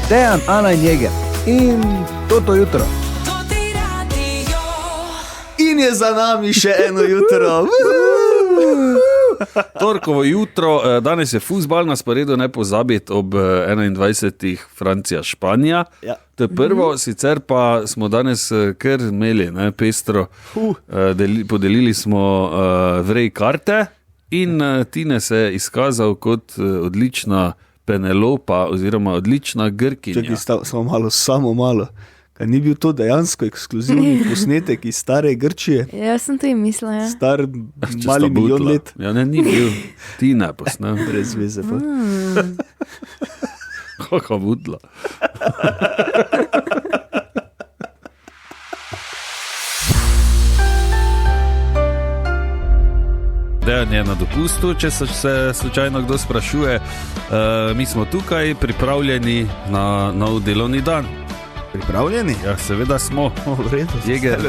Dejan, Ana in Jeger. In toto jutro. In je za nami še eno jutro. Torkovo jutro, danes je fuzbal na sporedu, ne pozabiti ob 21. Francija Španija. Ja. To je prvo, sicer pa smo danes kar imeli pestro, podelili smo vrej karte in Tine se je izkazal kot odlična Penelopa oziroma odlična Grkinja. Čakaj, samo malo. Kaj ni bil to dejansko ekskluzivni posnetek iz stare Grčije? Jaz sem to in mislila, ja. Star mali milijon let. Ja, ne, ni bil Tina posnel. Brez veze pa. Kako budla. Dejan je na dopustu, če se slučajno kdo sprašuje. Mi smo tukaj pripravljeni na nov delovni dan. Pripravljeni? Ja, seveda smo. Jeger,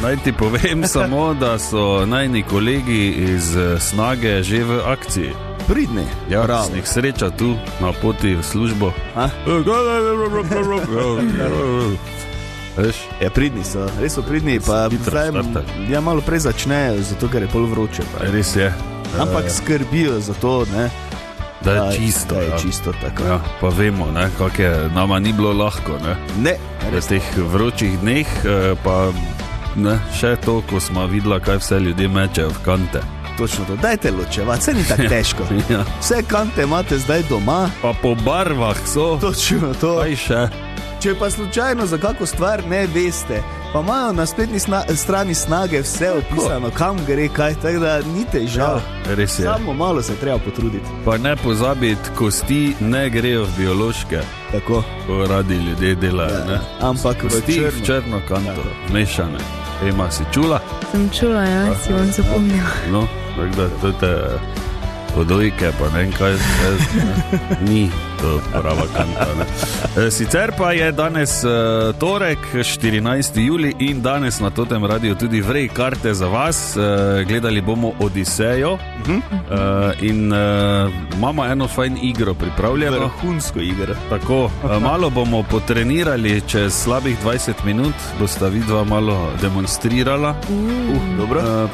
naj ti povem samo, da so najni kolegi iz Snage že v akciji. Pridni? Ja, sem jih srečal tu na poti v službo. Ja, pridni so, res so pridni, pa zdaj malo prej začnejo, zato ker je pol vroče. Res je. Ampak skrbijo za to, ne? Da je čisto. Da je čisto tako. Ja, pa vemo, kako je, nama ni bilo lahko. Ne. V teh vročih dneh, pa še to, ko smo videla, kaj vse ljudje mečejo v kante. Točno to, dajte ločevati, vse ni tako težko. Ja. Vse kante imate zdaj doma. Pa po barvah so. Točno to. Kaj še? Če pa slučajno za kako stvar ne veste, pa imajo na spletni strani Snage vse opisano, kam gre kaj, tako da ni težav. Ja, res je. Samo malo se treba potruditi. Pa ne pozabiti, kosti ne grejo v biološke. Tako. Ko radi ljudje delajo. Ja, ampak kosti v črno kanto, mešane. Ema, si čula? Sem čula, ja, si bom zapomnila. No, tako da to te odojke, pa ne vem kaj, ni to prava kanta. Sicer pa je danes torek, 14. juli in danes na totem radiju tudi vrej karte za vas. Gledali bomo Odisejo in imamo eno fajn igro pripravljeno. Vrhunsko igro. Tako, malo bomo potrenirali, čez slabih 20 minut bosta vidva malo demonstrirala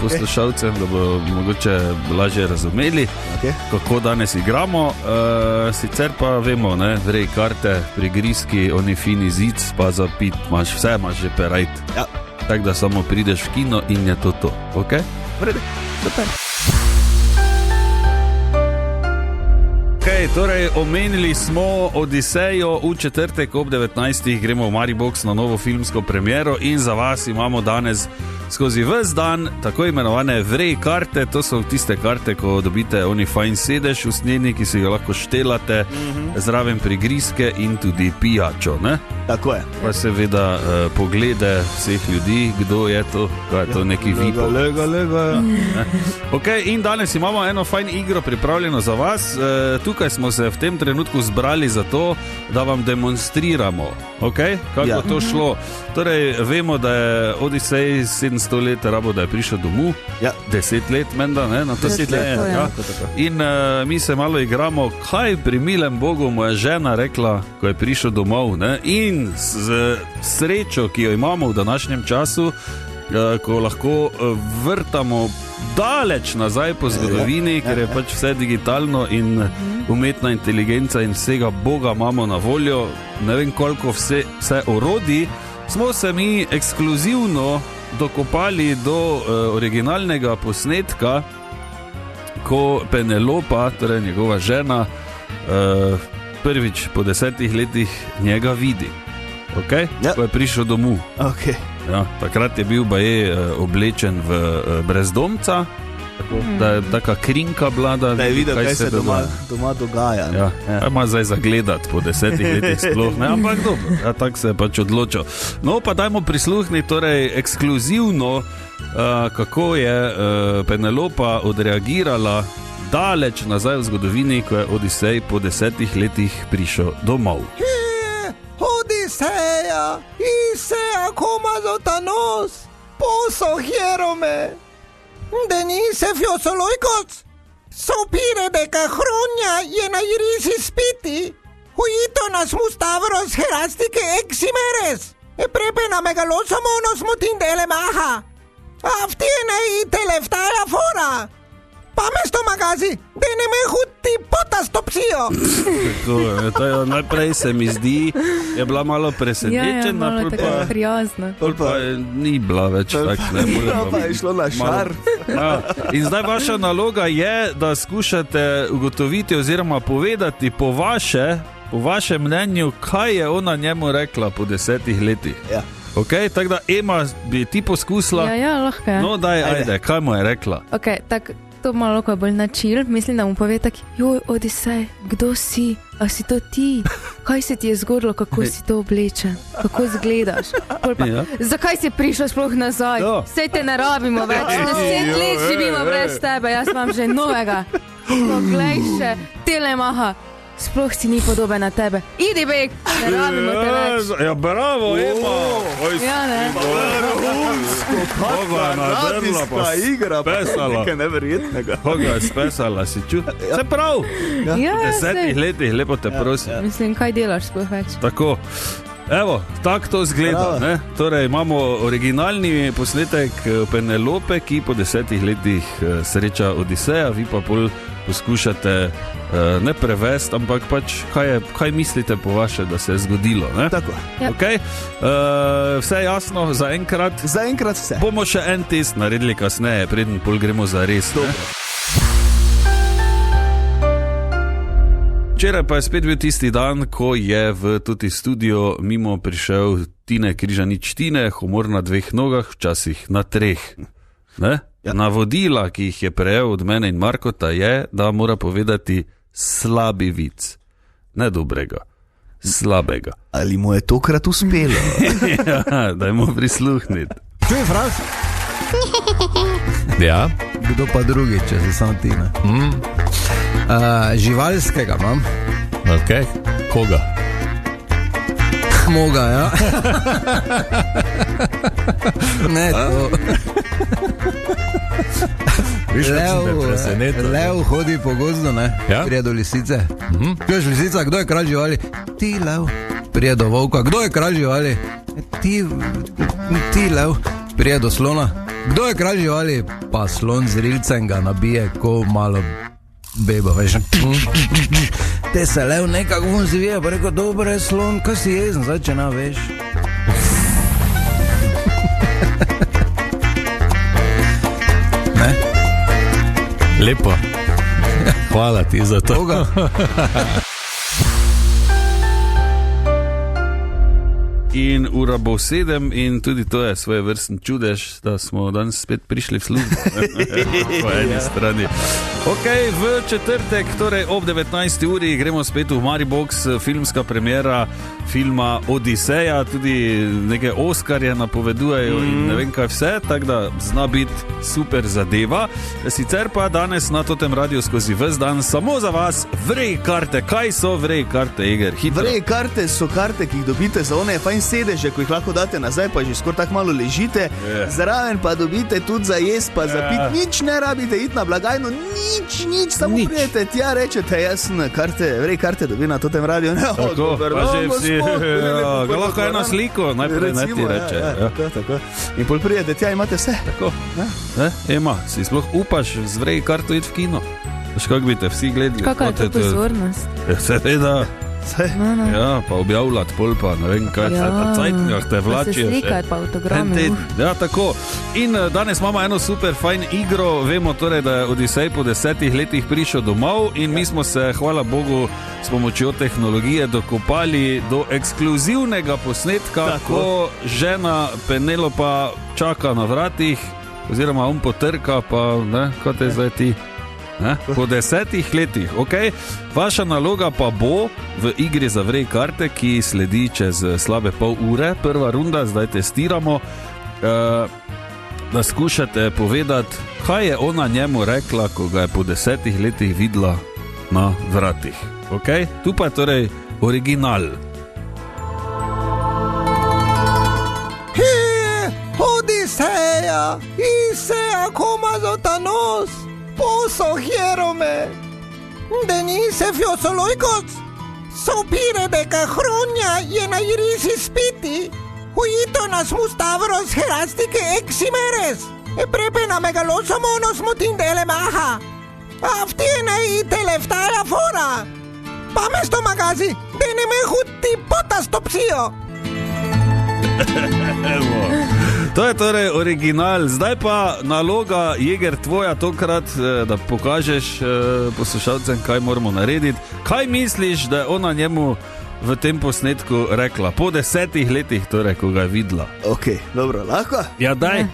poslušalcem, da bo mogoče lažje razumeli, kako danes igramo. Sicer pa vemo, vrej karte, prigrizki, oni fini zic, pa za pit, vse imaš že perajt. Ja. Tako da samo prideš v kino in je to. Ok? Vrede, super. Torej, omenili smo Odisejo, v četrtek ob 19. gremo v Maribox na novo filmsko premiero in za vas imamo danes skozi ves dan tako imenovane vrej karte. To so tiste karte, ko dobite oni fajn sedež usnjeni, ki si ga lahko štelate, zraven prigrizke in tudi pijačo, ne? Tako je. Pa seveda poglede vseh ljudi, kdo je to, kaj je to neki vipo. Lega. Ok, in danes imamo eno fajn igro pripravljeno za vas. Tukaj smo se v tem trenutku zbrali za to, da vam demonstriramo, kako je to šlo. Torej, vemo, da je Odisej 700 let rabo, da je prišel domov. 10 let menda, ne? Na to 10 let. Ja. In mi se malo igramo, kaj pri milem Bogu mu je žena rekla, ko je prišel domov, ne? In z srečo, ki jo imamo v današnjem času, ko lahko vrtamo daleč nazaj po zgodovini, ker je pač vse digitalno in umetna inteligenca in vsega Boga imamo na voljo, ne vem koliko vse orodij, smo se mi ekskluzivno dokopali do originalnega posnetka, ko Penelopa, torej njegova žena, prvič po 10 letih njega vidi. Ko je prišel domov. Ja, takrat je bil oblečen v brezdomca, da je taka krinka bila, da je videl, kaj se doma dogaja. Ja. Ima zdaj zagledati po 10 letih sploh, ne? Ampak dobro, tako se je pač odločil. No, pa dajmo prisluhniti torej ekskluzivno, kako je Penelopa odreagirala daleč nazaj v zgodovini, ko je Odisej po 10 letih prišel domov. Odiseja, Isea komazotanos, poso hierome, denise fiosoloikos, sopire de cahronia y en irisi spiti, huito na erasmus stavros herastike eximeres. Πρέπει να μεγαλώσω μόνος μου την τελεμάχα. Αυτή είναι η τελευταία φορά. Πάμε στο μαγάζι. Δεν έχω τίποτα στο ψίο. Najprej se mi zdi, je bila malo presenečena, malo tako prijazna. Pa ni bila več tak. Pa je šlo na šar. In zdaj vaša naloga je, da skušate ugotoviti oziroma povedati po vašem mnenju, kaj je ona njemu rekla po 10 letih. Ja. Ok, tako da Ema bi ti poskusila. Ja, lahko je. No, ajde, kaj mu je rekla? Ok, tako to malo ko je bolj načil, mislim, da mu pove tak, joj, Odisej, kdo si? A si to ti? Kaj se ti je zgodilo, kako si to oblečen? Kako izgledaš? Pa, ja. Zakaj si prišel sploh nazaj? Sej te ne rabimo več, 10 let živimo brez tebe, jaz imam že novega. Poglej še, Telemaha. Sploh si ni podoben na tebe. Idi bek, ne rabimo te več. Ja, bravo, Ema. Ja, ne. Radijska igra, nekaj neverjetnega. Koga je spesala, si čutil? Se prav, Ja, 10 letih, lepo te prosim. Mislim, kaj delaš sploh več? Tako, evo, tako to zgleda, ne? Torej imamo originalni posnetek Penelope, ki po 10 letih sreča Odiseja, vi pa pol poskušate ne prevesti, ampak pač kaj mislite po vaše, da se je zgodilo, ne? Tako. Ja. Okay. Vse jasno za enkrat? Za enkrat vse. Bomo še en test naredili kasneje, preden pol gremo za res. Včeraj pa je spet bil tisti dan, ko je v tudi studio mimo prišel Tine Križanič Tine, humor na 2 nogah, včasih na 3. Ne? Ja. Navodila, ki jih je prejel od mene in Markota, je, da mora povedati slabi vic. Ne dobrega, slabega. Ali mu je tokrat uspelo? Ja, dajmo prisluhniti. Čuj, Franc. Ja? Kdo pa drugi, če si sam ti, ne? Živalskega imam. Ok, koga? Moga, ja. Ne, to. Lev hodi po gozdu, ne? Ja? Prije do lisice. Čuješ lisica, kdo je kralj živali? Ti, lev. Prije do volka, kdo je kralj živali? Ti, lev. Prije do slona. Kdo je kralj živali? Pa slon z rilcem ga nabije, ko malo beba, veš. Te se lev nekako vun zvije, pa rekel, dobro je slon, kaj si jezen, zdaj če na veš. Ne? Lepo. Hvala ti za to. Koga? In ura bo 7 in tudi to je svoje vrsten čudež, da smo danes spet prišli v službo. Po eni strani. Ok, v četrtek, torej ob 19. uri gremo spet v Maribox, filmska premiera filma Odiseja, tudi neke Oskarje napovedujejo in ne vem kaj vse, tako da zna biti super zadeva. Sicer pa danes na Totem radiju skozi ves dan samo za vas vrej karte. Kaj so vrej karte, Eger? Hitro. Vrej karte so karte, ki jih dobite za one fajn sedeže, ko jih lahko date nazaj, pa že skoraj tako malo ležite. Zraven pa dobite tudi za jest, pa za pit. Nič ne rabite iti na blagajno, nič, samo prijete tja, rečete, jaz sem vrej karte dobi na Totem radiju. Tako, pa že vsi, ga lahko eno sliko, najprej ne ti reče. Tako. In pol prijete tja, imate vse. Tako, Ema, si sploh upaš z vrej karto iti v kino? Veš, kako bi te vsi gledali? Kakva je to pozornost? Seveda. Ja, pa objavljati pol pa, ne vem kaj, pa cajtnjah te vlačijo. Pa se slikati, pa autogrami. Ja, tako. In danes imamo eno super fajn igro, vemo torej, da je Odisej po 10 letih prišel domov in mi smo se, hvala Bogu, s pomočjo tehnologije dokopali do ekskluzivnega posnetka, tako. Ko žena Penelopa čaka na vratih, oziroma on potrka, pa ne, kaj te zdaj ti? Po 10 letih, ok. Vaša naloga pa bo v igri za vrej karte, ki sledi čez slabe pol ure. Prva runda, zdaj testiramo, da skušate povedati, kaj je ona njemu rekla, ko ga je po 10 letih videla na vratih. Ok, tu pa je torej original. Odiseja, Isea, koma zotanos. Posso hierome, Denise fiosoloikos, sopire de cahronia y en airisi spiti, huito nas mustavros herastike eximeres, e prepe na megalosomonos mutindele maha. Aftiene i teleftaja fora. Pamesto magazi, dene me huti potas topsijo. To je torej original, zdaj pa naloga, Jeger, tvoja tokrat, da pokažeš poslušalcem, kaj moramo narediti. Kaj misliš, da je ona njemu v tem posnetku rekla, po 10 letih, torej, ko ga je videla? Ok, dobro, lahko? Ja, daj.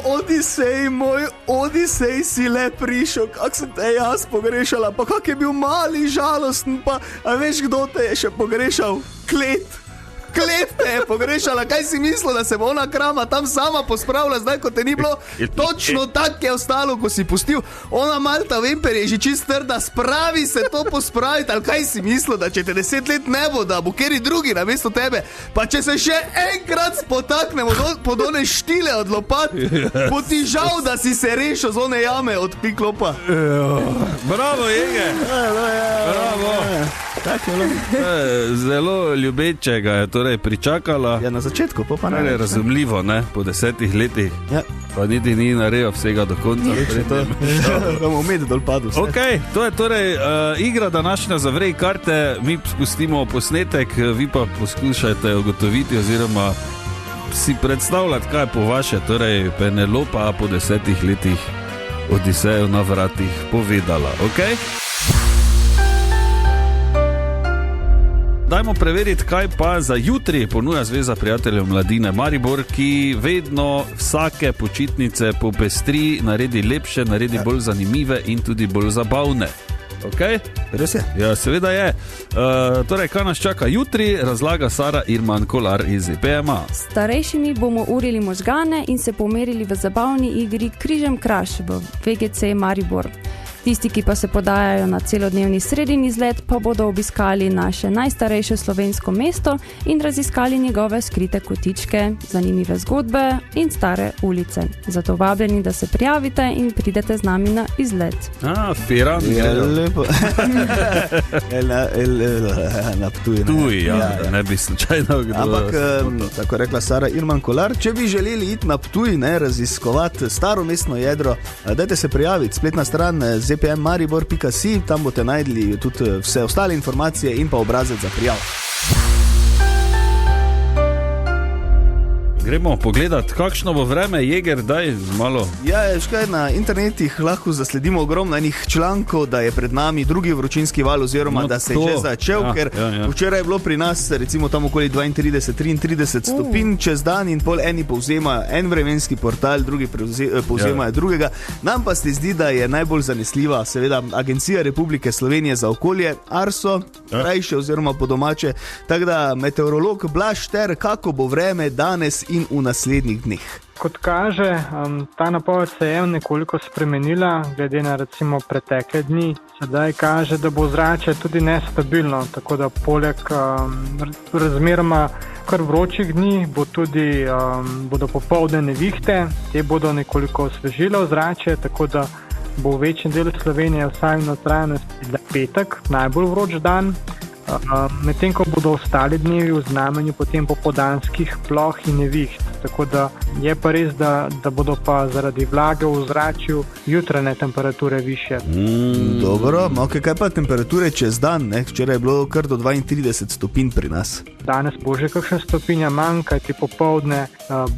Odisej, moj Odisej, si le prišel, kak sem te jaz pogrešala, pa kak je bil mali, žalosten, pa a veš, kdo te je še pogrešal? Klet te je pogrešala, kaj si mislil, da se bo ona krama tam sama pospravila, zdaj ko te ni bilo, točno tak je ostalo, ko si pustil, ona Malta Vemper je že čist trda, spravi se to pospraviti, ali kaj si mislil, da če te 10 let ne bo, da bo keri drugi namesto tebe, pa če se še enkrat spotaknemo pod one štile od lopat, bo ti žal, da si se rešil z one jame od piklopa. Bravo, Jeger! Bravo! Zelo ljubečega je torej pričakala. Ja, na začetku, pa ne. Razumljivo, ne, po 10 letih. Ja. Pa niti ni naredil vsega do konca. Bomo med dol padli. Ok, to je torej igra današnja Zavrej karte. Mi spustimo posnetek, vi pa poskušajte ugotoviti oziroma si predstavljati, kaj po vaše, torej Penelopa po 10 letih Odiseju na vratih povedala. Ok? Dajmo preveriti, kaj pa za jutri ponuja Zveza prijateljev mladine Maribor, ki vedno vsake počitnice popestri, naredi lepše, naredi bolj zanimive in tudi bolj zabavne. Ok? Res je? Ja, seveda je. Torej, kaj nas čaka jutri, razlaga Sara Irman Kolar iz EPMA. Starejšimi bomo urili možgane in se pomerili v zabavni igri Križem kraš v VGC Maribor. Tisti, ki pa se podajajo na celodnevni sredin izlet, pa bodo obiskali naše najstarejše slovensko mesto in raziskali njegove skrite kotičke, zanimive zgodbe in stare ulice. Zato vabljeni, da se prijavite in pridete z nami na izlet. Piran. Ja, lepo. Na Ptuj. Tuj, ja, ne bi slučajno kdo. Ampak, tako rekla Sara Irman Kolar, če bi želeli iti na Ptuj, ne, raziskovati staro mestno jedro, dajte se prijaviti, spletna stran zpmmaribor.si, tam boste najdli tudi vse ostale informacije in pa obrazec za prijav. Gremo pogledati, kakšno bo vreme, Jeger, daj malo. Ja, škaj, na internetih lahko zasledimo ogromno enih člankov, da je pred nami drugi vročinski val oziroma da se je že začel, ker včeraj je bilo pri nas recimo tam okoli 32-33 stopinj čez dan in pol eni povzema en vremenski portal, drugi povzema drugega. Nam pa se zdi, da je najbolj zanesljiva seveda Agencija Republike Slovenije za okolje, ARSO, krajše oziroma po domače, tako da meteorolog Blaž Šter, kako bo vreme danes in v naslednjih dneh. Kot kaže, ta napoved se je nekoliko spremenila, glede na recimo pretekle dni. Sedaj kaže, da bo ozračje tudi nestabilno, tako da poleg razmeroma kar vročih dni bodo popoldne nevihte, te bodo nekoliko osvežile ozračje, tako da bo v večjem delu Slovenije vsaj v notranjosti petek najbolj vroč dan. Medtem ko bodo ostali dnevi v znamenju potem popoldanskih ploh in neviht. Tako da je pa res, da bodo pa zaradi vlage v ozračju jutranje temperature višje. Dobro, okay, kaj pa temperature čez dan? Včeraj je bilo kar do 32 stopinj pri nas. Danes bo že kakšna stopinja manj, kajti popoldne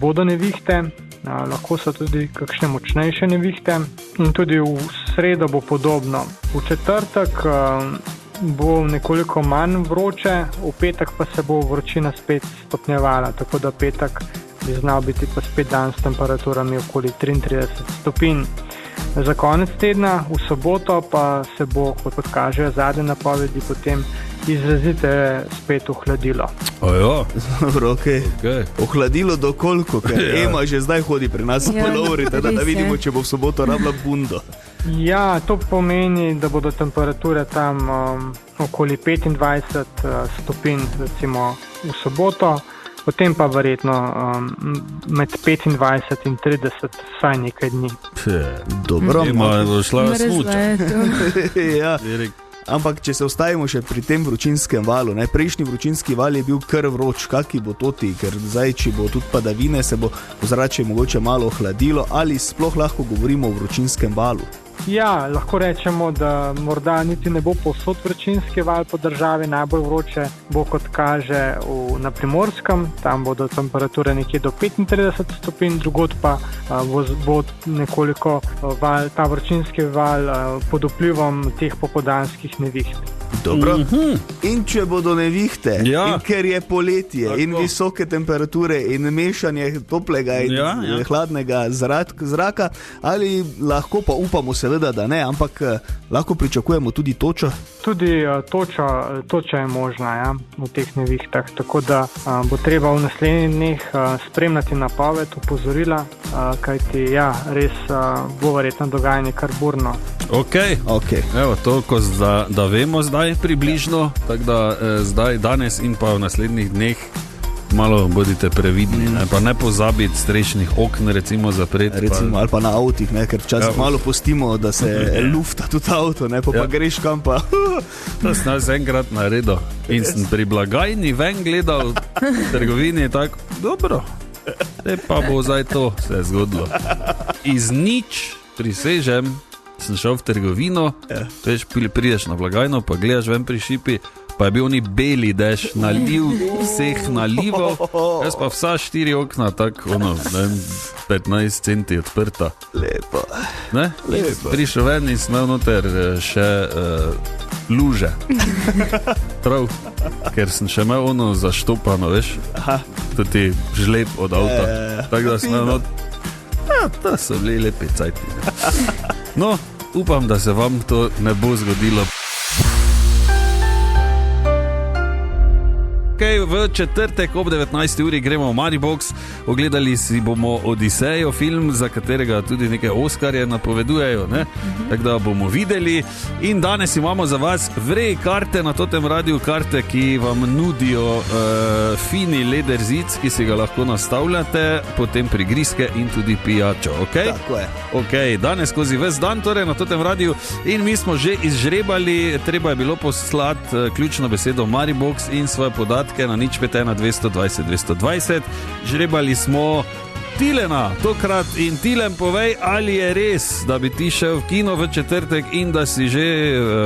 bodo nevihte, lahko so tudi kakšne močnejše nevihte in tudi v sredo bo podobno. V četrtek bo nekoliko manj vroče, v petek pa se bo vročina spet stopnjevala, tako da petek bi znal biti pa spet dan s temperaturami okoli 33 stopinj. Za konec tedna, v soboto, pa se bo, kot kažejo zadnje napovedi, potem izrazite spet ohladilo. Ojo, dobro, okay. Ohladilo do koliko, ker Ema že zdaj hodi pri nas po lovri, da vidimo, če bo v soboto rabila bundo. Ja, to pomeni, da bodo temperature tam okoli 25 stopinj recimo v soboto, potem pa verjetno med 25 in 30 vsaj nekaj dni. Dobro, ima došla smuča. Ja. Ampak, če se ostavimo še pri tem vročinskem valu, ne, prejšnji vročinski val je bil kar vroč, kaki bo to ti, ker zdaj, če bo tudi padavine, se bo ozračje mogoče malo ohladilo, ali sploh lahko govorimo o vročinskem valu? Ja, lahko rečemo, da morda niti ne bo povsod vročinski val po državi, najbolj vroče bo, kot kaže, na Primorskem, tam bodo temperature nekje do 35 stopinj, drugod pa bo nekoliko ta vročinski val pod vplivom teh popoldanskih neviht. Dobro. In če bodo nevihte, in ker je poletje, in visoke temperature, in mešanje toplega in hladnega zraka, ali lahko pa upamo seveda, da ne, ampak lahko pričakujemo tudi točo? Tudi toča je možna v teh nevihtah, tako da bo treba v naslednjih dneh spremljati napoved, opozorila, kajti res bo verjetno dogajanje kar burno. Ok. Evo, toliko, da vemo zdaj približno, tako da danes in pa v naslednjih dneh malo bodite previdni, pa ne pozabiti strešnih okn recimo zapreti. Ali pa na avtih, ker včasih malo pustimo, da se lufta tudi avto, pa greš kam pa. To sem jaz enkrat naredil in sem pri blagajni ven gledal v trgovini tako, dobro, pa bo zdaj to se zgodilo. Iz nič, prisežem, sem šel v trgovino, veš, prideš na blagajno, pa gledaš ven pri šipi, pa je bil oni beli dež, vseh nalival, jaz pa vsa 4 okna, tako, 15 centi odprta. Lepo. Prišel ven in sem imel noter še luže. Prav, ker sem še imel zaštopano, veš, tudi žleb od avta. Tako da sem imel to so bili lepi cajti. No, upam, da se vam to ne bo zgodilo. V četrtek ob 19. uri gremo v Maribox, ogledali si bomo Odisejo, film, za katerega tudi neke Oskarje napovedujejo, tako da bomo videli. In danes imamo za vas vrej karte na totem radiju, karte, ki vam nudijo fini leder zic, ki si ga lahko nastavljate, potem prigrizke in tudi pijačo, Tako je. Ok, danes skozi ves dan, torej na totem radiju, in mi smo že izžrebali, treba je bilo poslati ključno besedo Maribox in svoje podatke na 051 220 220. Žrebali smo Tilena tokrat in Tilen, povej, ali je res, da bi ti šel v kino v četrtek in da si že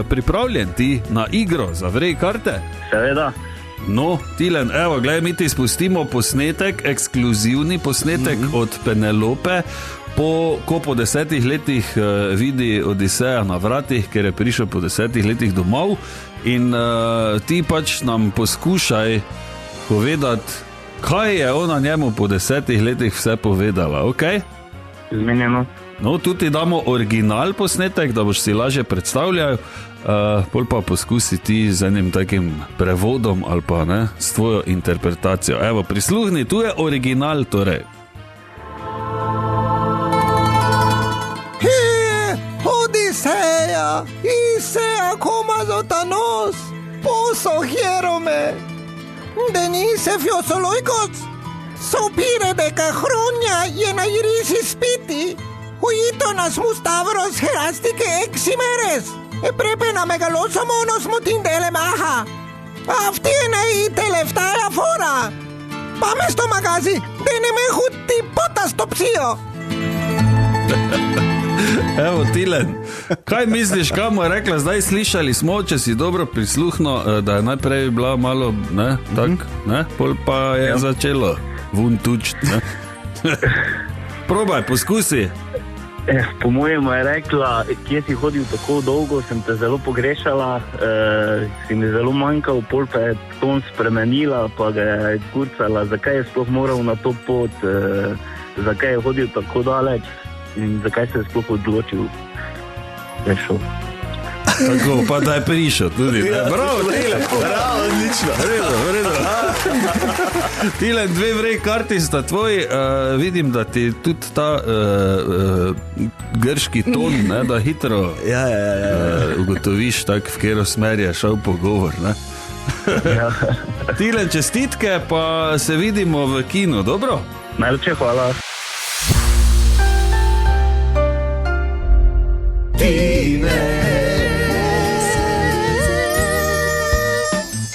pripravljen ti na igro za vrej karte? Seveda. No, Tilen, evo, gledaj, mi ti spustimo posnetek, ekskluzivni posnetek od Penelope, ko po 10 letih vidi Odiseja na vratih, ker je prišel po 10 letih domov, in ti pač nam poskušaj povedati, kaj je ona njemu po 10 letih vse povedala, Izmenjeno. No, tudi damo original posnetek, da boš si lažje predstavljal, pol pa poskusi ti z enim takim prevodom ali pa s tvojo interpretacijo. Evo, prisluhni, tu je original, torej. Odiseja, Isea komazotanos, posohierome, denise fiosoloikos, sopire de cahronia jena irisi spiti, huitonas mustavros herastike eximeres, prepena megalosomonos mutindele maha, aftiene ite leftaja fora, pamesto magazi, deneme hutti potastopsio. Evo, Tilen, kaj misliš, kaj mu je rekla? Zdaj slišali smo, če si dobro prisluhnil, da je najprej bila malo, pol pa je začelo vun tučt, Probaj, poskusi. Po mojemu je rekla, kje si hodil tako dolgo, sem te zelo pogrešala, si mi zelo manjkal, pol pa je ton spremenila, pa ga je kurcala, zakaj je sploh moral na to pot, zakaj je hodil tako daleč. In zakaj se je sploh odločil, da je šel. Tako, pa da je prišel tudi. Bravo, Tilen. Bravo, odlično. Vredo. Tilen, 2 vrej karti sta tvoji. Vidim, da ti tudi ta grški ton, da hitro ugotoviš, v katero smer je šel pogovor. Tilen, čestitke, pa se vidimo v kinu, dobro? Najlepše hvala.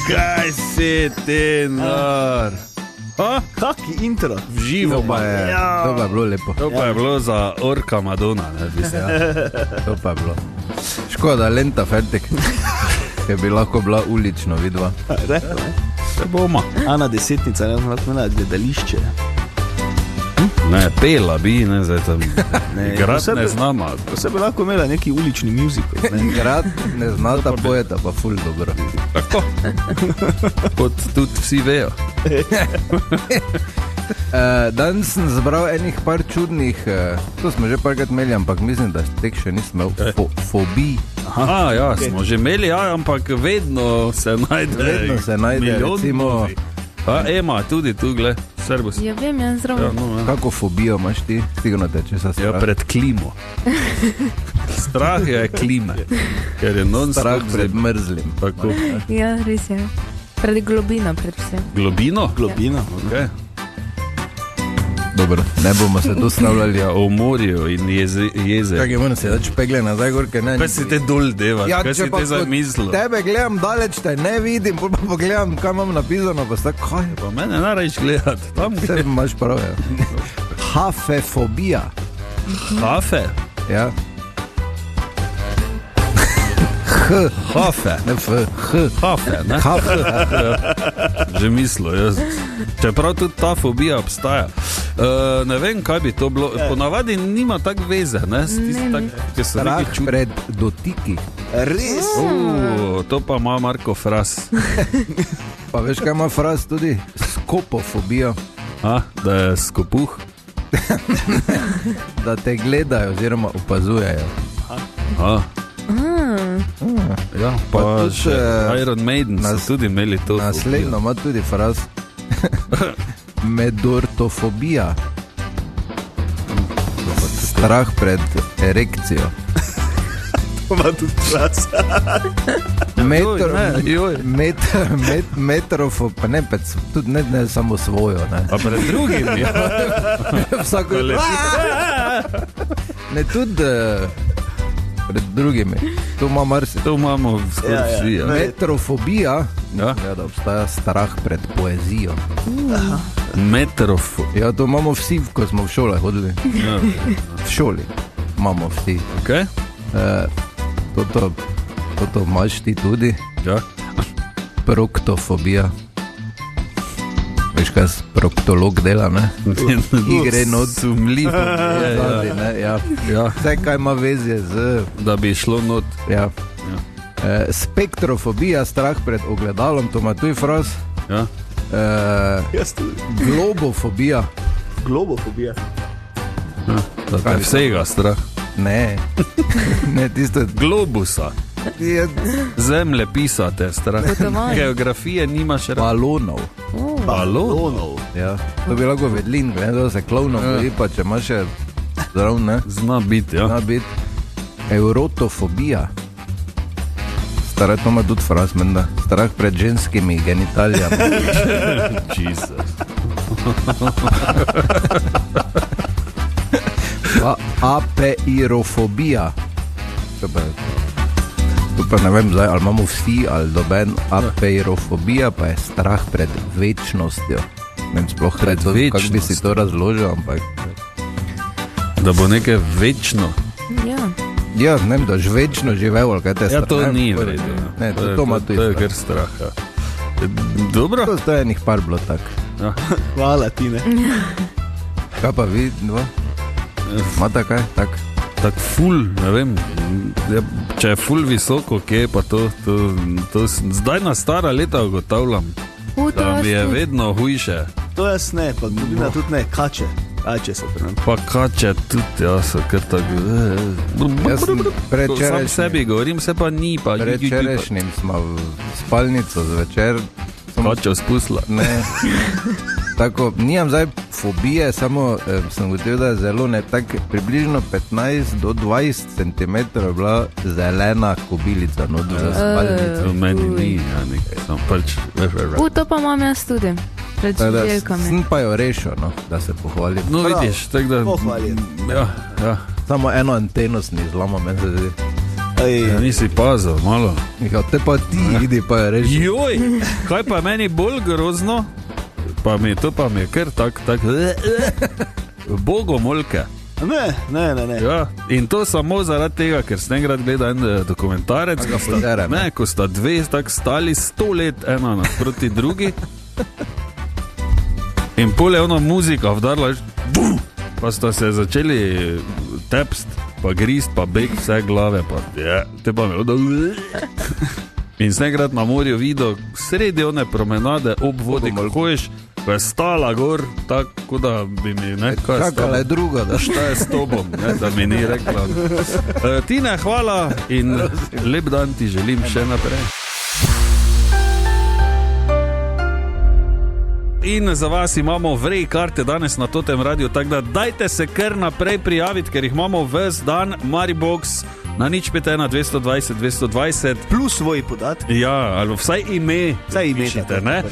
Kaj si ti, nar? Kaki intro. V živo To pa je bilo lepo. To pa je bilo za orka Madonna, ne, To pa je bilo. Škoda, lenta fertik. Ker bi lahko bila ulično vidva. Se bomo. Ana Desetnica, ne znam, lahko imela gledališče. Ne, pela bi, ne, zdaj tam. Igrat posebej- ne znamo. Se bi lahko imela neki ulični musical. Ne? Grad ne znata pojeta, pa ful dobro. Tako. Kot tudi vsi vejo. Danes sem zbral enih par čudnih, to smo že parkrat imeli, ampak mislim, da teh še nisem imel, fobij. Aha, ja, smo že imeli, ja, ampak vedno se najde milijon recimo, novih. Ema, tudi tu, gled, Serbus. Ja, vem, jaz zdravo. no, kako fobijo imaš ti, sigurno te česa Ja, strah. pred klimo. Strah je klime, ker je non-stop Strah pred mrzlim. Tako. Ja, res je. Pred globino, predvsem. Globino? Globino. Okay. Dobro, ne bomo se tu slavljali. Ja, o morju in jeze. Kaj moram se dač pegle nazaj, gor, ker ne. Kaj si te dol devaš? Ja, Kaj če si pa te zamislil? tebe gledam daleč, te ne vidim, pol pa pogledam, kaj imam napisano, pa sta kaj, Pa mene narajš gledati. Tam vse imaš prav, ja. Hafefobija. Hafe? Ja. Hafe. Ne F, H. Hafe, ne? Hafe. Že mislil, jaz. Čeprav tudi ta fobija obstaja. Ne vem, kaj bi to bilo. Ponavadi nima tak veze, ne? S tistim, ki so Strah neki čudni. pred dotiki. Res? To pa ima Marko Fras. Pa veš, kaj ima fraz tudi? Skopofobija. Da je skopuh. Da te gledajo oziroma opazujejo. Ja, Pa pa tudi, še Iron Maiden so tudi imeli to. Naslednjo ima tudi fraz. Medortofobija. Strah pred erekcijo. To ima tudi čas. Metrofob, pa ne, tudi ne samo svojo. Ne. Pa pred drugimi. Vsako ne, tudi pred drugimi. To ima marsikaj. To imamo skoraj vsi. Ja. Metrofobija, Ja. ja, da obstaja strah pred poezijo. Metrof. Ja, to imamo vsi, ko smo v šole hodili. Ja. V šoli imamo vsi. Okay. Toto imaš ti tudi. Ja. Proktofobija. Veš, kaj proktolog dela, ne? Igre not. Sumljivo. Zadnji, ne, ja. Ja. Vse, kaj ima veze z... Da bi šlo not. Ja. Spektrofobija, strah pred ogledalom, to ima tuj fraz. Ja. Jaz tudi. Globofobija. Globofobija. Da te vsega strah. Ne, ne, tisto Globusa. je Zemlje pisate strah. Potovanje. Geografije nimaš rad. balonov. Balonov. Ja. To bi lahko vedlin, ne, da se klovnom boji, pa če imaš še zdrav, ne, Zna biti, ja. zna biti. Eurotofobija. Stara, to ima tudi fraz, menda. Strah pred ženskimi genitalijami. Jesus. Pa apeirofobija. To pa ne vem zdaj, ali imamo vsi, ali doben. Apeirofobija pa je strah pred večnostjo. Ne vem sploh, kako bi si to razložil, ampak... Da bo nekaj večno. Ja. Ja, ne vem, da boš večno živel, ali kaj te je Ja, strah. to Ne, ni v redu. Ne, to ima tudi To je strah. kar strah, ja. Dobro? To je enih par bilo tak. Ja. Hvala ti, ne. Kaj pa vi, dva? Imate kaj? Tak. Tak ful, ne vem, ja, če je ful visoko, kje pa to zdaj na stara leta ugotavljam, da mi je vedno hujše. To jaz ne, pa globina tudi ne, kače. Kače so pri nas. Pa kače tudi, ja, so kar tako. Jaz sem Sam sebi govorim, se pa ni, pa predvčerajšnjim smo v spalnico zvečer. kačo spustila. Ne. Tako, nimam zdaj fobije, samo sem gotovil, da je zelo ne, tako približno 15 do 20 cm je bila zelena kobilica not v spalnici. To meni ni, ja, nekaj, sem pač. To pa imam jaz tudi. Pred Tako da žuželjkami. sem pa jo rešil, no, da se pohvalim. No, vidiš, tako da. Pohvaljen. Ja, ja. Samo eno anteno sem izlomil, meni se zdi. Ja, nisi pazil, malo. Ja, te pa ti, idi pa je reči. Joj, kaj pa meni bolj grozno, pa mi je kar tak, bogomolke. Ne. Ja, in to samo zaradi tega, ker sem enkrat gledal en dokumentarec, ko sta dve tak stali 100 let ena nasproti drugi. In pol je ona muzika vdarla, pa sta se začeli tepst, pa grist, pa beg vse glave, pa te pa mi in sem enkrat na morju videl sredi one promenade ob vodi, kako ješ, ko je stala gor, tako da bi mi kakala je druga, da šta je s tobom, da mi ni rekla. Tine, hvala in lep dan ti želim še naprej. In za vas imamo vrej karte danes na Totem Radio, tako da dajte se kar naprej prijaviti, ker jih imamo ves dan. Maribox na 051 220 220 plus svoj podatki. Ja, ali vsaj ime. Pišite, ne?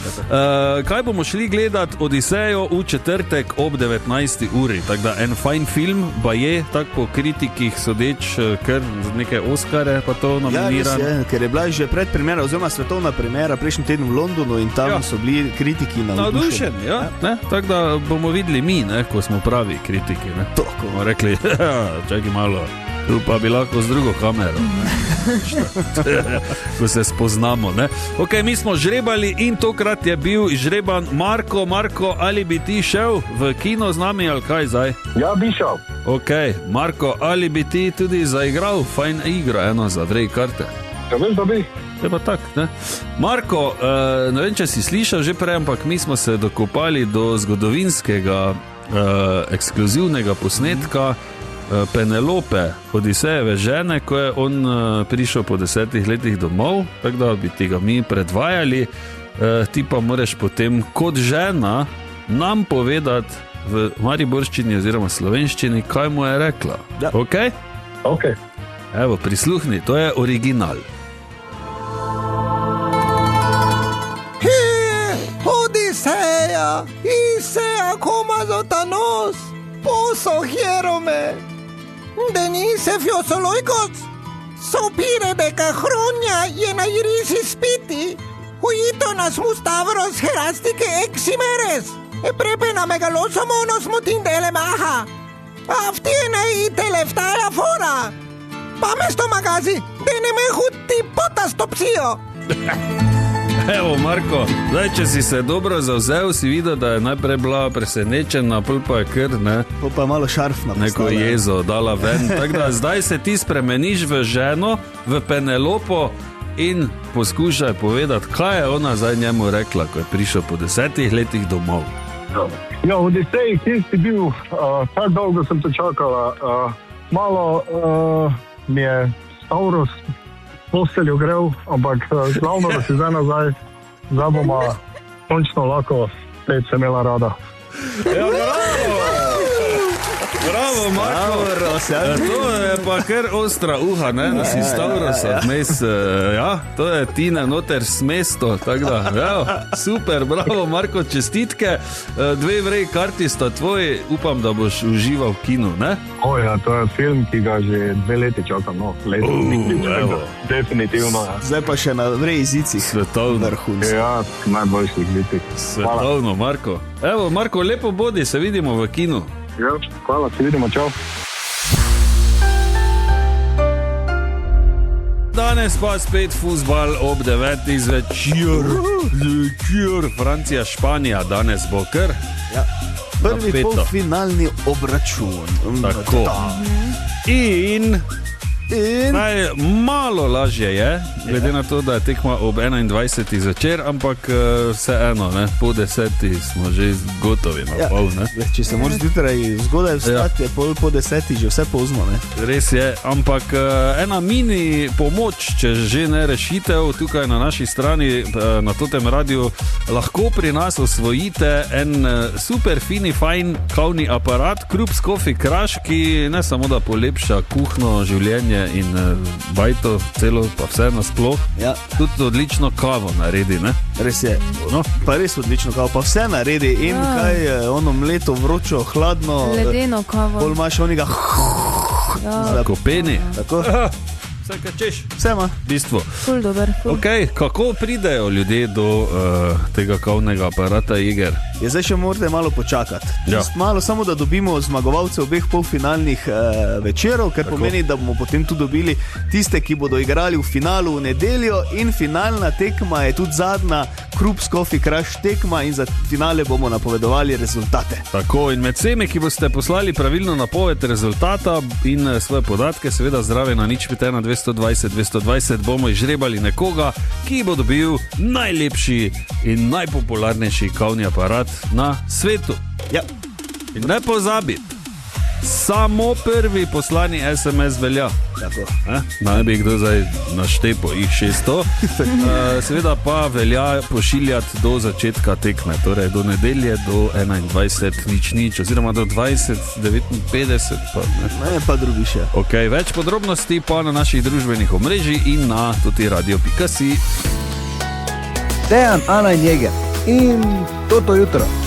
Kaj bomo šli gledati? Odisejo v četrtek ob 19. uri. Tako da en fajn film, baje, tako po kritikih sodeč, kar neke Oscare pa to nominiran. Ja, ker je bila že predpremiera oziroma svetovna premiera prejšnji teden v Londonu in tam so bili kritiki navdušeni. Ja, tako da bomo videli mi, ko smo pravi kritiki. To, bomo rekli, čakaj malo. Tu pa bi lahko z drugo kamero, ko se spoznamo. Ok, mi smo žrebali in tokrat je bil žreban Marko. Marko, ali bi ti šel v kino z nami ali kaj zdaj? Ja, bi šel. Ok, Marko, ali bi ti tudi zaigral fajn igro, eno za vrej karte? Ja, vem, da bi. Je pa tak, ne? Marko, ne vem, če si slišal že prej, ampak mi smo se dokopali do zgodovinskega ekskluzivnega posnetka Penelope, Odisejeve žene, ko je on prišel po 10 letih domov, tako da bi ti ga mi predvajali. Ti pa moraš potem kot žena nam povedati v mariborščini oziroma slovenščini, kaj mu je rekla. Ja. Ok? Ok. Evo, prisluhni, to je original. Odiseja, Isea komazotanos, poso hierome. Denise fiosoloikos, sopire de cahronia jena irisi spiti, huito nas mustavros herastike eximeres, e prepena megalosomonos mutindele maha, aftiene i teleftaja fora, pamesto magazi, deneme hutti potastopsio. Evo, Marko, zdaj, če si se dobro zavzel, si videl, da je najprej bila presenečena, pol pa je kar, Pol pa je malo šarfna. neko jezo dala ven. Tako da zdaj se ti spremeniš v ženo, v Penelopo in poskušaj povedati, kaj je ona zdaj njemu rekla, ko je prišel po 10 letih domov. Ja, Odisej, kje si bil? Tako dolgo sem te čakala. Malo mi je Stavros posteljo grel, ampak glavno, da si zdaj nazaj, zdaj bomo končno lahko spet se imela rada. Ja, bravo, Marko. To je pa kar ostra uha, da si Stavrosa vmes. Ja, to je Tine noter s mesto, tako da, ja, super, bravo, Marko, čestitke. 2 vrej karti sta tvoji, upam, da boš užival v kinu, ne? Ja, to je film, ki ga že 2 leti čakam, definitivno. Ja. Zdaj pa še na vrej jezicih. Svetovno. Ja, najboljših jezicih. Svetovno, Marko. Evo, Marko, lepo bodi, se vidimo v kinu. Ja, hvala, se vidimo, čau. Danes pa spet fuzbal ob 9. zvečer. Francija, Španija, danes bo kar. Ja. Prvi napeto. polfinalni obračun. Tako. In naj malo lažje je, glede na to, da je tekma ob 21. zvečer, ampak vseeno, po 10. smo že gotovi na pol. Če se moraš zjutraj zgodaj vstati, je pol po 10. že vse pozno. Res je, ampak ena mini pomoč, če že ne rešitev, tukaj na naši strani, na Totem Radiu, lahko pri nas osvojite en super fini, fajn kavni aparat, Krups Coffee Crush, ki ne samo da polepša kuhno življenje in bajto celo, pa vse nasploh. Ja. Tudi odlično kavo naredi, ne? Res je, pa res odlično kavo, pa vse naredi in kaj, ono mleto, vročo, hladno. Ledeno kavo. Bolj imaš onega Kopeni. Tako? vse kaj češ. Vse ima. Bistvo. Ful dober. Okay, kako pridejo ljudje do tega kavnega aparata iger? Je zdaj še morate malo počakati. Ja. Malo samo, da dobimo zmagovalce obeh polfinalnih večerov, ker pomeni, da bomo potem tu dobili tiste, ki bodo igrali v finalu v nedeljo in finalna tekma je tudi zadnja Krups Coffee Crush tekma in za finale bomo napovedovali rezultate. Tako, in med vsemi, ki boste poslali pravilno napoved rezultata in svoje podatke, seveda zdrave na 051 220 220, bomo izžrebali nekoga, ki bo dobil najlepši in najpopularnejši kavni aparat na svetu. Ja. In ne pozabiti, samo prvi poslani SMS velja. Tako. Naj bi kdo zdaj naštepo jih 600. Seveda pa velja pošiljati do začetka tekme, torej do nedelje do 21.00, oziroma do 20.59. Ne, pa drugi še. Okay, več podrobnosti pa na naših družbenih omrežjih in na tudi radio.si. Dejan, Ana in Jeger in toto jutro.